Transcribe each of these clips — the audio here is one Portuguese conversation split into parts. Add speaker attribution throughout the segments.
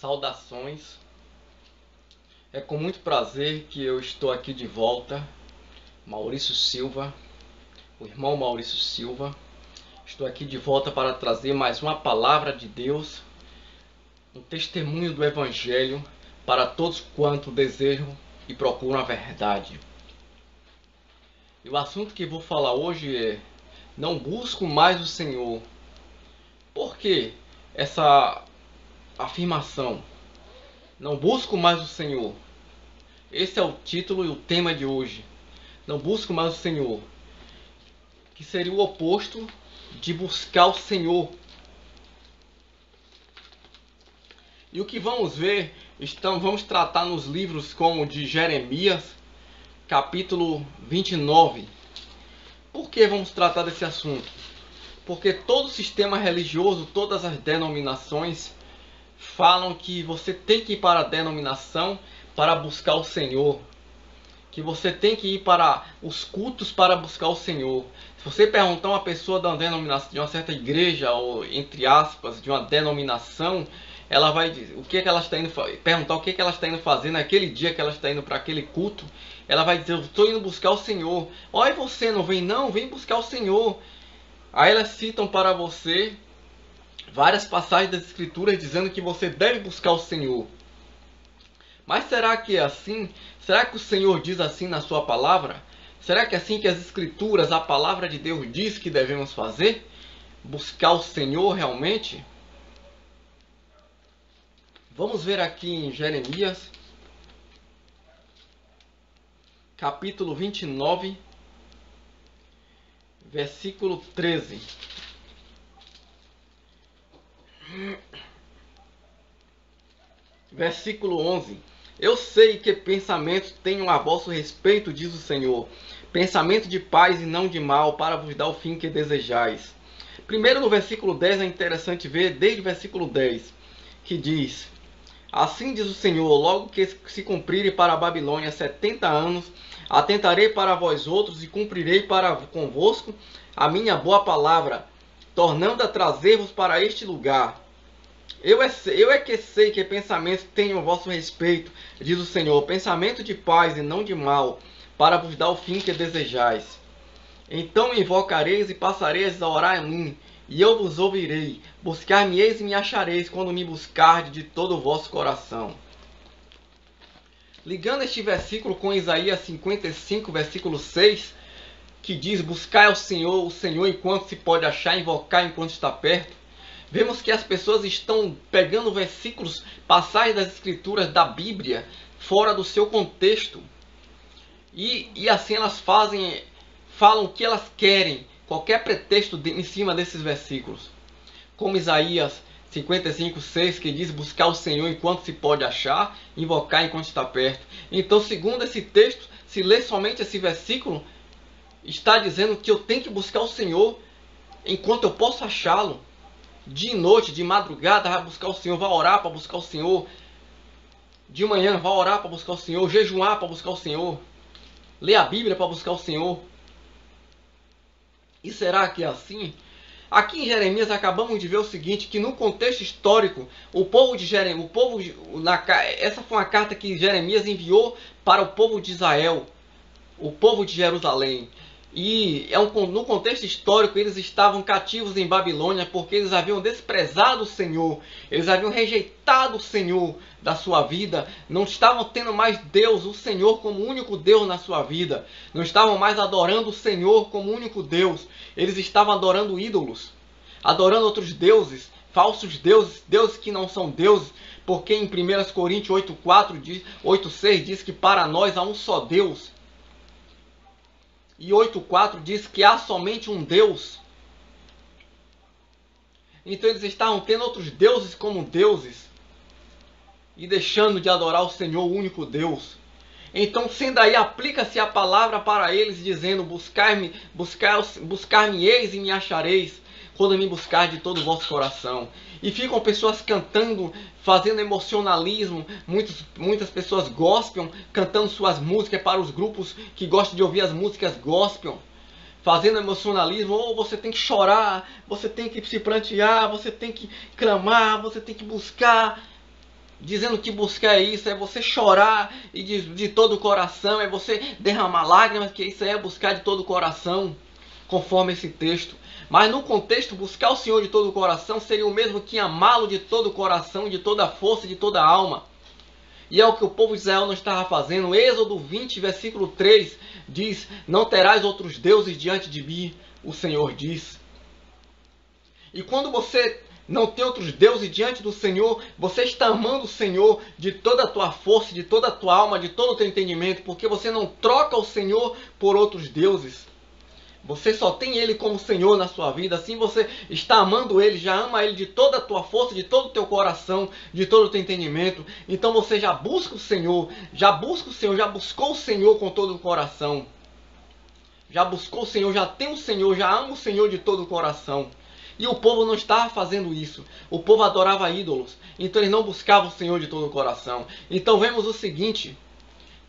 Speaker 1: Saudações, é com muito prazer que eu estou aqui de volta, Maurício Silva, o irmão Maurício Silva. Estou aqui de volta para trazer mais uma palavra de Deus, um testemunho do Evangelho para todos quanto desejam e procuram a verdade. E o assunto que vou falar hoje é: não busco mais o Senhor. Por que essa afirmação? Não busco mais o Senhor. Esse é o título e o tema de hoje. Não busco mais o Senhor, que seria o oposto de buscar o Senhor. E o que vamos ver, vamos tratar nos livros como de Jeremias, capítulo 29. Por que vamos tratar desse assunto? Porque todo sistema religioso, todas as denominações falam que você tem que ir para a denominação para buscar o Senhor, que você tem que ir para os cultos para buscar o Senhor. Se você perguntar a uma pessoa da denominação, de uma certa igreja, ou entre aspas, de uma denominação, ela vai dizer o que é que ela está indo, perguntar o que é que ela está indo fazer naquele dia que ela está indo para aquele culto. Ela vai dizer: eu estou indo buscar o Senhor. Olha, você não vem? Não, vem buscar o Senhor. Aí elas citam para você várias passagens das Escrituras dizendo que você deve buscar o Senhor. Mas será que é assim? Será que o Senhor diz assim na sua palavra? Será que é assim que as Escrituras, a palavra de Deus diz que devemos fazer? Buscar o Senhor realmente? Vamos ver aqui em Jeremias, capítulo 29, versículo 13. Versículo 11. Eu sei que pensamentos tenho a vosso respeito, diz o Senhor, pensamento de paz e não de mal, para vos dar o fim que desejais. Primeiro, no versículo 10, é interessante ver, desde o versículo 10, que diz: assim diz o Senhor, logo que se cumprirem para a Babilônia 70 anos, atentarei para vós outros e cumprirei para convosco a minha boa palavra, tornando a trazer-vos para este lugar. Eu é que sei que pensamento tenho a vosso respeito, diz o Senhor, pensamento de paz e não de mal, para vos dar o fim que desejais. Então me invocareis e passareis a orar a mim, e eu vos ouvirei. Buscar-me-eis e me achareis, quando me buscardes de todo o vosso coração. Ligando este versículo com Isaías 55, versículo 6, que diz: buscai ao Senhor, o Senhor enquanto se pode achar, invocar enquanto está perto. Vemos que as pessoas estão pegando versículos, passagens das Escrituras da Bíblia, fora do seu contexto. E assim elas falam o que elas querem, qualquer pretexto em cima desses versículos. Como Isaías 55:6, que diz: buscar o Senhor enquanto se pode achar, invocar enquanto está perto. Então, segundo esse texto, se ler somente esse versículo, está dizendo que eu tenho que buscar o Senhor enquanto eu posso achá-lo. De noite, de madrugada, vai buscar o Senhor, vai orar para buscar o Senhor. De manhã, vai orar para buscar o Senhor, jejuar para buscar o Senhor, ler a Bíblia para buscar o Senhor. E será que é assim? Aqui em Jeremias acabamos de ver o seguinte, que no contexto histórico, o povo de Jeremias, essa foi uma carta que Jeremias enviou para o povo de Israel, o povo de Jerusalém. E no contexto histórico, eles estavam cativos em Babilônia porque eles haviam desprezado o Senhor, eles haviam rejeitado o Senhor da sua vida, não estavam tendo mais Deus, o Senhor, como único Deus na sua vida, não estavam mais adorando o Senhor como único Deus, eles estavam adorando ídolos, adorando outros deuses, falsos deuses, deuses que não são deuses, porque em 1 Coríntios 8:6 diz que para nós há um só Deus. E 8:4 diz que há somente um Deus. Então eles estavam tendo outros deuses como deuses e deixando de adorar o Senhor, o único Deus. Então, sendo aí, aplica-se a palavra para eles, dizendo: buscar-me-eis e me achareis, quando me buscar de todo o vosso coração. E ficam pessoas cantando, fazendo emocionalismo, muitas pessoas gospel, cantando suas músicas para os grupos que gostam de ouvir as músicas gospel, fazendo emocionalismo. Ou você tem que chorar, você tem que se prantear, você tem que clamar, você tem que buscar. dizendo que buscar isso é você chorar e de todo o coração, é você derramar lágrimas, que isso é buscar de todo o coração, conforme esse texto. Mas no contexto, buscar o Senhor de todo o coração seria o mesmo que amá-lo de todo o coração, de toda a força, de toda a alma. E é o que o povo de Israel não estava fazendo. Êxodo 20, versículo 3 diz: não terás outros deuses diante de mim, o Senhor diz. E quando você não tem outros deuses diante do Senhor, você está amando o Senhor de toda a tua força, de toda a tua alma, de todo o teu entendimento, porque você não troca o Senhor por outros deuses. Você só tem Ele como Senhor na sua vida. Assim você está amando Ele, já ama Ele de toda a tua força, de todo o teu coração, de todo o teu entendimento. Então você já busca o Senhor, já buscou o Senhor com todo o coração. Já buscou o Senhor, já tem o Senhor, já ama o Senhor de todo o coração. E o povo não estava fazendo isso. O povo adorava ídolos. Então eles não buscavam o Senhor de todo o coração. Então vemos o seguinte,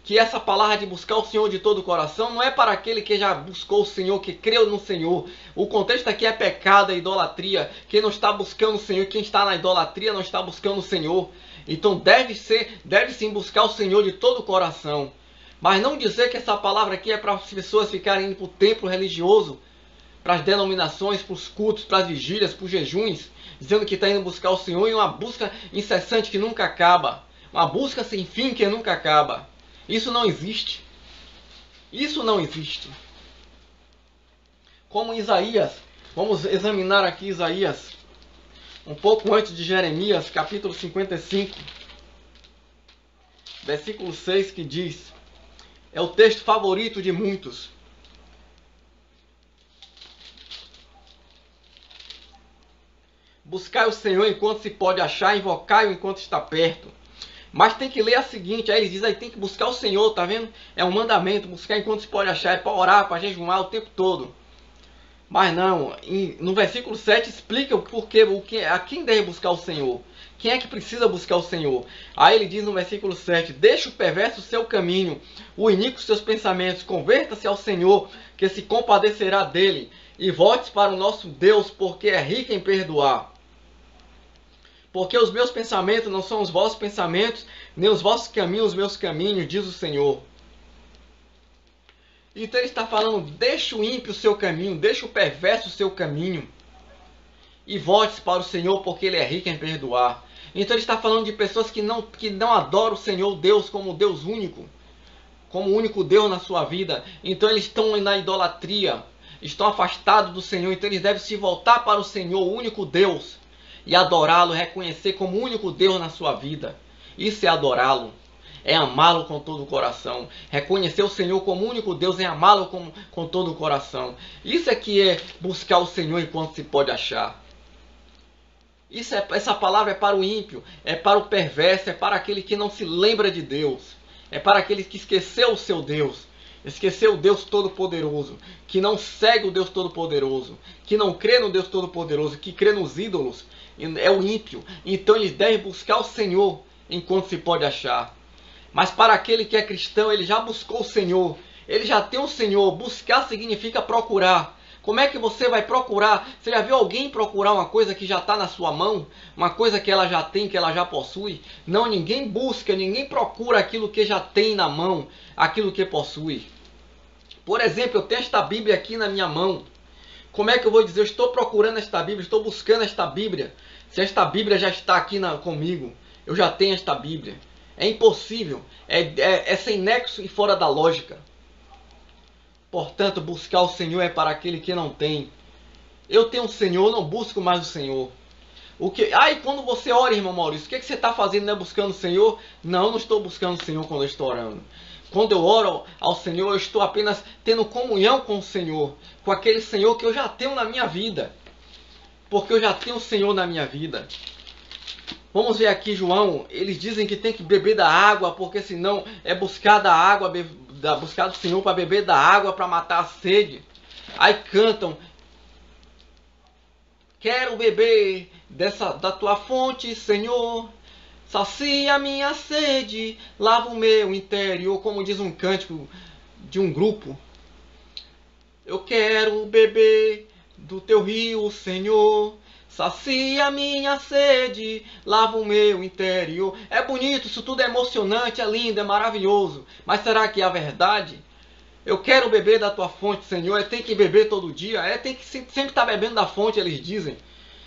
Speaker 1: que essa palavra de buscar o Senhor de todo o coração não é para aquele que já buscou o Senhor, que creu no Senhor. O contexto aqui é pecado, é idolatria. Quem não está buscando o Senhor, quem está na idolatria não está buscando o Senhor. Então deve sim buscar o Senhor de todo o coração. Mas não dizer que essa palavra aqui é para as pessoas ficarem indo para o templo religioso, para as denominações, para os cultos, para as vigílias, para os jejuns, dizendo que está indo buscar o Senhor em uma busca incessante que nunca acaba. Uma busca sem fim que nunca acaba. Isso não existe. Isso não existe. Como Isaías, vamos examinar aqui Isaías, um pouco antes de Jeremias, capítulo 55, versículo 6, que diz, é o texto favorito de muitos. Buscai o Senhor enquanto se pode achar, invocai-o enquanto está perto. Mas tem que ler a seguinte, aí eles dizem, aí tem que buscar o Senhor, tá vendo? É um mandamento, buscar enquanto se pode achar, é para orar, para jejuar o tempo todo. Mas não, no versículo 7 explica o porquê, a quem deve buscar o Senhor. Quem é que precisa buscar o Senhor? Aí ele diz no versículo 7, deixa o perverso o seu caminho, o iníquo seus pensamentos, converta-se ao Senhor, que se compadecerá dele, e volte para o nosso Deus, porque é rico em perdoar. Porque os meus pensamentos não são os vossos pensamentos, nem os vossos caminhos os meus caminhos, diz o Senhor. Então ele está falando, deixa o ímpio o seu caminho, deixa o perverso o seu caminho, e volte para o Senhor, porque Ele é rico em perdoar. Então ele está falando de pessoas que não adoram o Senhor Deus como Deus único, como o único Deus na sua vida. Então eles estão na idolatria, estão afastados do Senhor, então eles devem se voltar para o Senhor, o único Deus, e adorá-lo, reconhecer como o único Deus na sua vida. Isso é adorá-lo, é amá-lo com todo o coração. Reconhecer o Senhor como o único Deus é amá-lo com todo o coração. Isso é que é buscar o Senhor enquanto se pode achar. Essa palavra é para o ímpio, é para o perverso, é para aquele que não se lembra de Deus. É para aquele que esqueceu o seu Deus. Esqueceu o Deus Todo-Poderoso, que não segue o Deus Todo-Poderoso, que não crê no Deus Todo-Poderoso, que crê nos ídolos, é o ímpio. Então eles devem buscar o Senhor enquanto se pode achar. Mas para aquele que é cristão, ele já buscou o Senhor, ele já tem o Senhor. Buscar significa procurar. Como é que você vai procurar? Você já viu alguém procurar uma coisa que já está na sua mão? Uma coisa que ela já tem, que ela já possui? Não, ninguém busca, ninguém procura aquilo que já tem na mão, aquilo que possui. Por exemplo, eu tenho esta Bíblia aqui na minha mão. Como é que eu vou dizer, eu estou procurando esta Bíblia, estou buscando esta Bíblia, se esta Bíblia já está aqui comigo? Eu já tenho esta Bíblia. É impossível, é sem nexo e fora da lógica. Portanto, buscar o Senhor é para aquele que não tem. Eu tenho o Senhor, não busco mais o Senhor. E quando você ora, irmão Maurício, o que você está fazendo? Não é buscando o Senhor? Não, eu não estou buscando o Senhor quando eu estou orando. Quando eu oro ao Senhor, eu estou apenas tendo comunhão com o Senhor, com aquele Senhor que eu já tenho na minha vida. Porque eu já tenho o Senhor na minha vida. Vamos ver aqui João, eles dizem que tem que beber da água, porque senão é buscar da água, buscar do Senhor para beber da água, para matar a sede. Aí cantam, quero beber da tua fonte, Senhor, sacia a minha sede, lava o meu interior, como diz um cântico de um grupo. Eu quero beber do teu rio, Senhor, Sacia minha sede, lava o meu interior. É bonito, isso tudo é emocionante, é lindo, é maravilhoso. Mas será que é a verdade? Eu quero beber da tua fonte, Senhor. Tem que beber todo dia. Tem que sempre estar bebendo da fonte, eles dizem.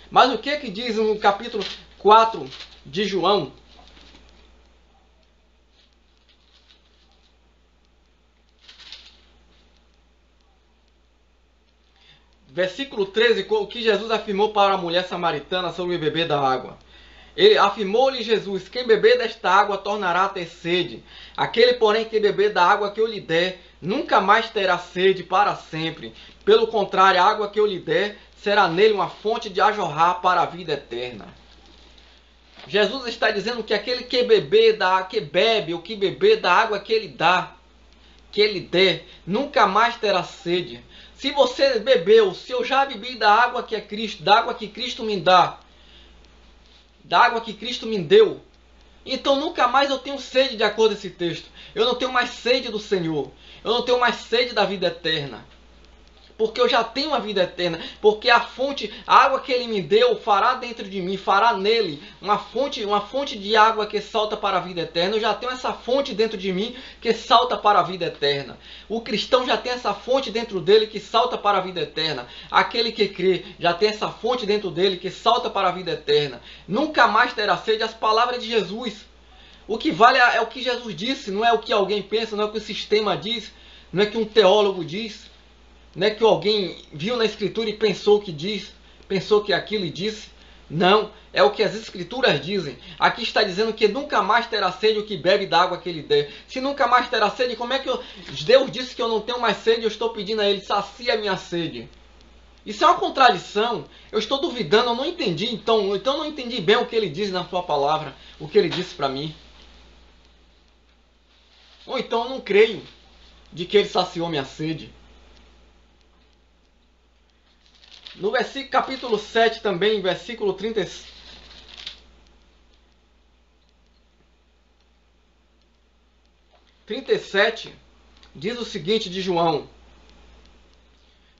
Speaker 1: Mas o que diz no capítulo 4 de João? Versículo 13, o que Jesus afirmou para a mulher samaritana sobre beber da água. Ele afirmou-lhe Jesus: quem beber desta água tornará a ter sede. Aquele, porém, que beber da água que eu lhe der, nunca mais terá sede para sempre. Pelo contrário, a água que eu lhe der será nele uma fonte de a jorrar para a vida eterna. Jesus está dizendo que aquele que bebe ou que beber da água que ele dá, que ele der, nunca mais terá sede. Se você bebeu, se eu já bebi da água que é Cristo, da água que Cristo me dá, da água que Cristo me deu, então nunca mais eu tenho sede, de acordo com esse texto. Eu não tenho mais sede do Senhor. Eu não tenho mais sede da vida eterna. Porque eu já tenho a vida eterna. Porque a fonte, a água que Ele me deu, fará dentro de mim, fará nele uma fonte de água que salta para a vida eterna. Eu já tenho essa fonte dentro de mim que salta para a vida eterna. O cristão já tem essa fonte dentro dele que salta para a vida eterna. Aquele que crê já tem essa fonte dentro dele que salta para a vida eterna. Nunca mais terá sede. As palavras de Jesus. O que vale é o que Jesus disse, não é o que alguém pensa, não é o que o sistema diz, não é o que um teólogo diz. Não é que alguém viu na escritura e pensou que diz, pensou que aquilo e disse. Não, é o que as escrituras dizem. Aqui está dizendo que nunca mais terá sede o que bebe da água que ele der. Se nunca mais terá sede, como é que Deus disse que eu não tenho mais sede? Eu estou pedindo a Ele, sacia a minha sede. Isso é uma contradição. Eu estou duvidando, eu não entendi. Então eu não entendi bem o que Ele diz na sua palavra, o que Ele disse para mim. Ou então eu não creio de que Ele saciou minha sede. No versículo, capítulo 7 também, versículo 37, diz o seguinte de João.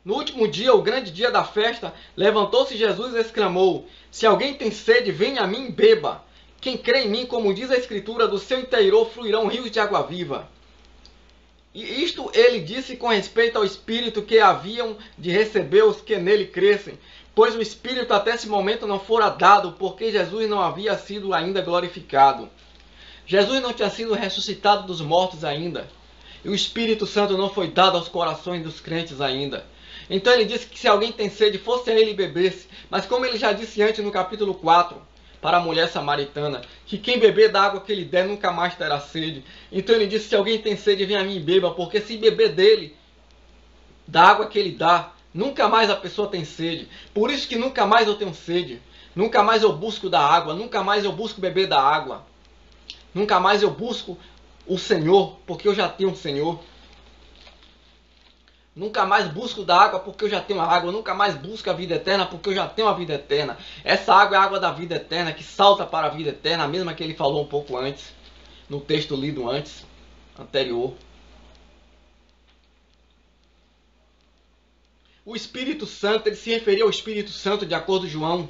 Speaker 1: No último dia, o grande dia da festa, levantou-se Jesus e exclamou: se alguém tem sede, venha a mim e beba. Quem crê em mim, como diz a Escritura, do seu interior fluirão rios de água viva. E isto ele disse com respeito ao Espírito que haviam de receber os que nele crescem, pois o Espírito até esse momento não fora dado, porque Jesus não havia sido ainda glorificado. Jesus não tinha sido ressuscitado dos mortos ainda. E o Espírito Santo não foi dado aos corações dos crentes ainda. Então ele disse que se alguém tem sede, fosse a ele e bebesse. Mas como ele já disse antes no capítulo 4, para a mulher samaritana, que quem beber da água que ele der nunca mais terá sede. Então ele disse: se alguém tem sede, venha a mim e beba, porque se beber dele, da água que ele dá, nunca mais a pessoa tem sede. Por isso que nunca mais eu tenho sede. Nunca mais eu busco da água, nunca mais eu busco beber da água. Nunca mais eu busco o Senhor, porque eu já tenho o Senhor. Nunca mais busco da água porque eu já tenho a água. Nunca mais busco a vida eterna porque eu já tenho a vida eterna. Essa água é a água da vida eterna que salta para a vida eterna, a mesma que ele falou um pouco antes, no texto lido anterior. O Espírito Santo, ele se referia ao Espírito Santo de acordo com João.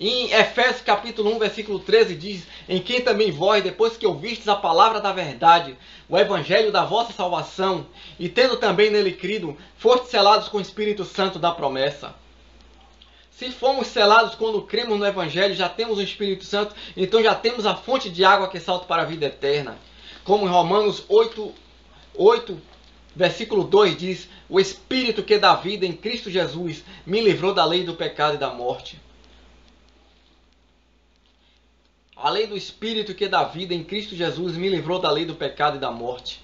Speaker 1: Em Efésios capítulo 1, versículo 13 diz: em quem também vós, depois que ouvistes a palavra da verdade, o evangelho da vossa salvação, e tendo também nele crido, fostes selados com o Espírito Santo da promessa. Se fomos selados quando cremos no evangelho, já temos o Espírito Santo, então já temos a fonte de água que salta para a vida eterna. Como em Romanos 8, versículo 2 diz: o Espírito que dá vida em Cristo Jesus me livrou da lei do pecado e da morte. A lei do Espírito que dá vida em Cristo Jesus me livrou da lei do pecado e da morte.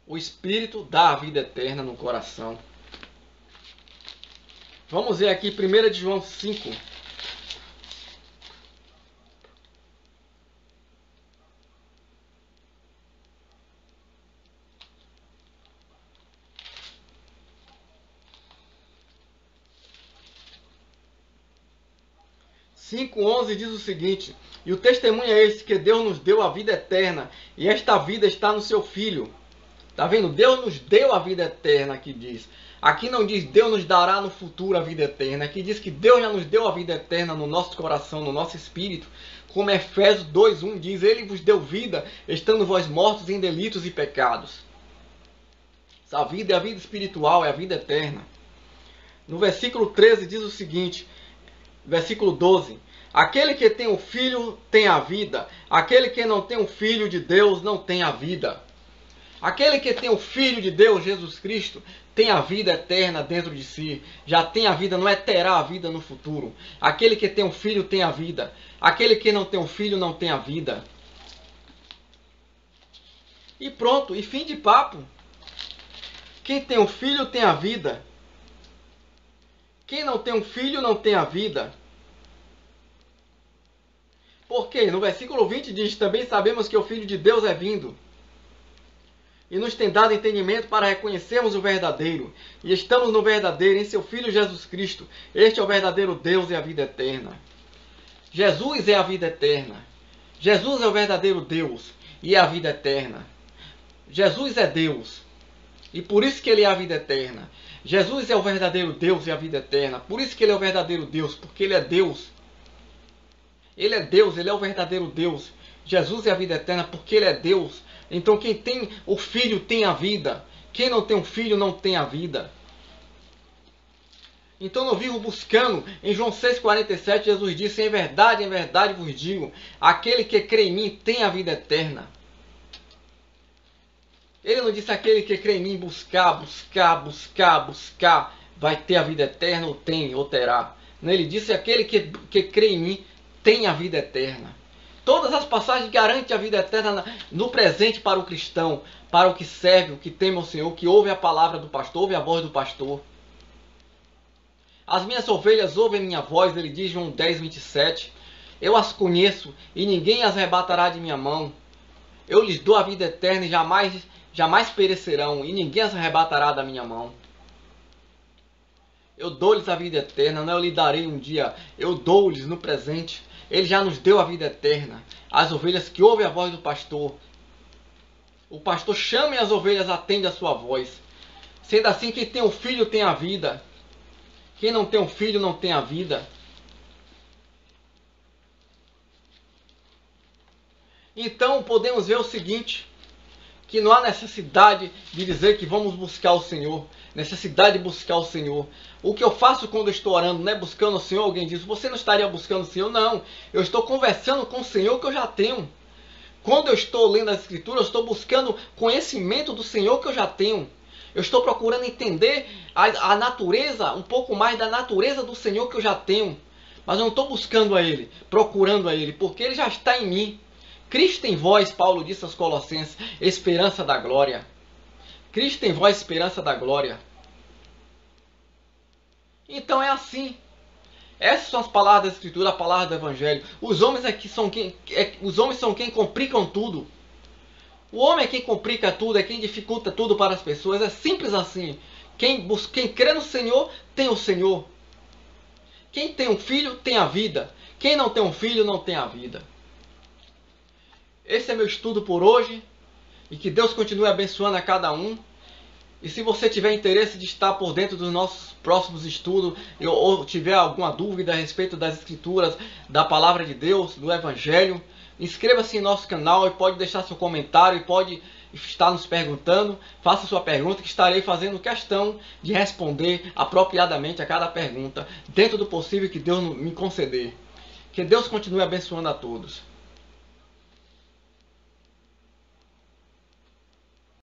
Speaker 1: O Espírito dá a vida eterna no coração. Vamos ver aqui 1 de João 5. Cinco 11 diz o seguinte: e o testemunho é esse, que Deus nos deu a vida eterna, e esta vida está no seu Filho. Tá vendo? Deus nos deu a vida eterna, aqui diz. Aqui não diz Deus nos dará no futuro a vida eterna. Aqui diz que Deus já nos deu a vida eterna no nosso coração, no nosso espírito. Como Efésios 2:1 diz, Ele vos deu vida, estando vós mortos em delitos e pecados. Essa vida é a vida espiritual, é a vida eterna. No versículo 13 diz o seguinte, versículo 12. Aquele que tem o Filho tem a vida. Aquele que não tem o Filho de Deus não tem a vida. Aquele que tem o Filho de Deus, Jesus Cristo, tem a vida eterna dentro de si. Já tem a vida, não é terá a vida no futuro. Aquele que tem o Filho tem a vida. Aquele que não tem o Filho não tem a vida. E pronto, e fim de papo. Quem tem o Filho tem a vida. Quem não tem um filho não tem a vida. Porque no versículo 20 diz, também sabemos que o Filho de Deus é vindo. E nos tem dado entendimento para reconhecermos o verdadeiro. E estamos no verdadeiro, em seu Filho Jesus Cristo. Este é o verdadeiro Deus e a vida eterna. Jesus é a vida eterna. Jesus é o verdadeiro Deus e é a vida eterna. Jesus é Deus. E por isso que Ele é a vida eterna. Jesus é o verdadeiro Deus e a vida eterna. Por isso que Ele é o verdadeiro Deus. Porque Ele é Deus. Ele é Deus, Ele é o verdadeiro Deus. Jesus é a vida eterna porque Ele é Deus. Então quem tem o Filho tem a vida. Quem não tem o Filho não tem a vida. Então eu vivo buscando. Em João 6,47 Jesus disse, em verdade vos digo, aquele que crê em mim tem a vida eterna. Ele não disse aquele que crê em mim buscar, vai ter a vida eterna, ou tem, ou terá. Ele disse aquele que crê em mim tem a vida eterna. Todas as passagens garantem a vida eterna no presente para o cristão, para o que serve, o que teme ao Senhor, que ouve a palavra do pastor, ouve a voz do pastor. As minhas ovelhas ouvem minha voz, ele diz João 10:27. Eu as conheço e ninguém as arrebatará de minha mão. Eu lhes dou a vida eterna e jamais perecerão, e ninguém as arrebatará da minha mão. Eu dou-lhes a vida eterna, não eu lhe darei um dia, eu dou-lhes no presente. Ele já nos deu a vida eterna. As ovelhas que ouvem a voz do pastor. O pastor chama e as ovelhas atendem a sua voz. Sendo assim, quem tem o Filho tem a vida. Quem não tem o Filho não tem a vida. Então podemos ver o seguinte, que não há necessidade de dizer que vamos buscar o Senhor. Necessidade de buscar o Senhor. O que eu faço quando eu estou orando, não é buscando o Senhor? Alguém diz, você não estaria buscando o Senhor? Não, eu estou conversando com o Senhor que eu já tenho. Quando eu estou lendo as Escrituras, eu estou buscando conhecimento do Senhor que eu já tenho. Eu estou procurando entender a natureza, um pouco mais da natureza do Senhor que eu já tenho. Mas eu não estou buscando a Ele, procurando a Ele, porque Ele já está em mim. Cristo em vós, Paulo disse aos Colossenses, esperança da glória. Cristo em vós, esperança da glória. Então é assim. Essas são as palavras da Escritura, a palavra do Evangelho. Os homens são quem complicam tudo. O homem é quem complica tudo, é quem dificulta tudo para as pessoas. É simples assim. Quem crê no Senhor, tem o Senhor. Quem tem um filho, tem a vida. Quem não tem um filho, não tem a vida. Esse é meu estudo por hoje. E que Deus continue abençoando a cada um. E se você tiver interesse de estar por dentro dos nossos próximos estudos, ou tiver alguma dúvida a respeito das Escrituras, da Palavra de Deus, do Evangelho, inscreva-se em nosso canal e pode deixar seu comentário e pode estar nos perguntando. Faça sua pergunta que estarei fazendo questão de responder apropriadamente a cada pergunta, dentro do possível que Deus me conceder. Que Deus continue abençoando a todos.